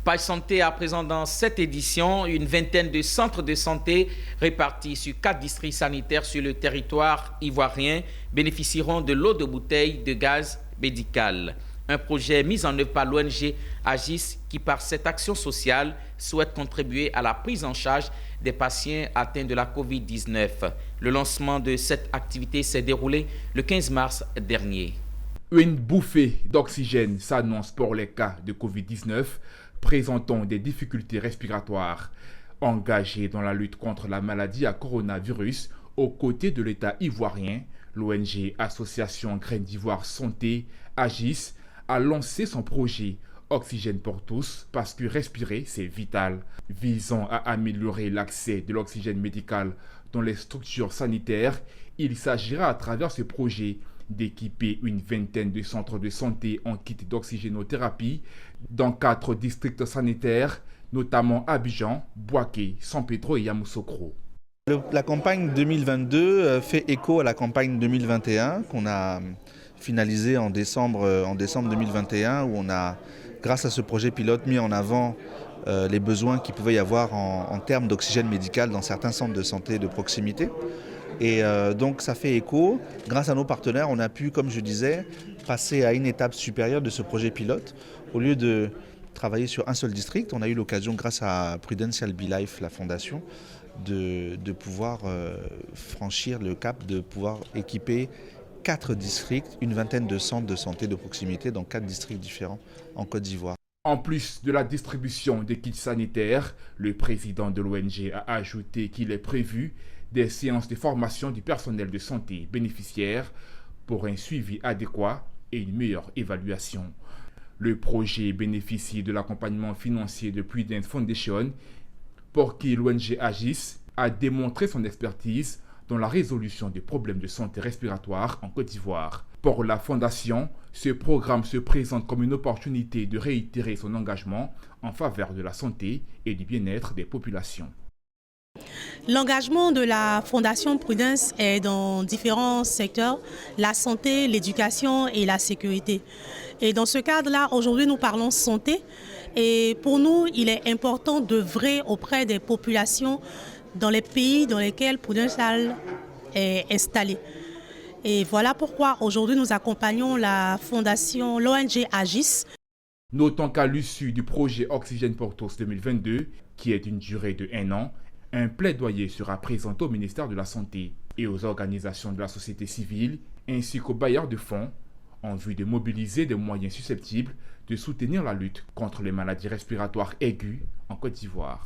Page Santé à présent dans cette édition, une vingtaine de centres de santé répartis sur 4 districts sanitaires sur le territoire ivoirien bénéficieront de l'eau de bouteille de gaz médical. Un projet mis en œuvre par l'ONG Agis qui, par cette action sociale, souhaite contribuer à la prise en charge des patients atteints de la COVID-19. Le lancement de cette activité s'est déroulé le 15 mars dernier. Une bouffée d'oxygène s'annonce pour les cas de COVID-19 présentant des difficultés respiratoires. Engagés dans la lutte contre la maladie à coronavirus aux côtés de l'État ivoirien, l'ONG Association Graines d'Ivoire Santé, Agis, a lancé son projet Oxygène pour tous parce que respirer, c'est vital, visant à améliorer l'accès de l'oxygène médical dans les structures sanitaires. Il s'agira à travers ce projet d'équiper une vingtaine de centres de santé en kit d'oxygénothérapie dans 4 districts sanitaires, notamment Abidjan, Bouaké, San Pedro et Yamoussoukro. La campagne 2022 fait écho à la campagne 2021 qu'on a finalisée en décembre 2021, où on a, grâce à ce projet pilote, mis en avant les besoins qu'il pouvait y avoir en termes d'oxygène médical dans certains centres de santé de proximité. Et donc ça fait écho. Grâce à nos partenaires, on a pu, comme je disais, passer à une étape supérieure de ce projet pilote. Au lieu de travailler sur un seul district, on a eu l'occasion, grâce à Prudential BeLife, la fondation, de pouvoir franchir le cap, de pouvoir équiper 4 districts, une vingtaine de centres de santé de proximité dans 4 districts différents en Côte d'Ivoire. En plus de la distribution des kits sanitaires, le président de l'ONG a ajouté qu'il est prévu des séances de formation du personnel de santé bénéficiaire pour un suivi adéquat et une meilleure évaluation. Le projet bénéficie de l'accompagnement financier de Prudence Foundation, pour qui l'ONG Agis a démontré son expertise dans la résolution des problèmes de santé respiratoire en Côte d'Ivoire. Pour la Fondation, ce programme se présente comme une opportunité de réitérer son engagement en faveur de la santé et du bien-être des populations. L'engagement de la Fondation Prudence est dans différents secteurs, la santé, l'éducation et la sécurité. Et dans ce cadre-là, aujourd'hui, nous parlons santé. Et pour nous, il est important d'œuvrer auprès des populations dans les pays dans lesquels Prudence est installée. Et voilà pourquoi aujourd'hui, nous accompagnons la Fondation, l'ONG Agis. Notons qu'à l'issue du projet Oxygène pour tous 2022, qui est d'une durée de 1 an, un plaidoyer sera présenté au ministère de la Santé et aux organisations de la société civile ainsi qu'aux bailleurs de fonds en vue de mobiliser des moyens susceptibles de soutenir la lutte contre les maladies respiratoires aiguës en Côte d'Ivoire.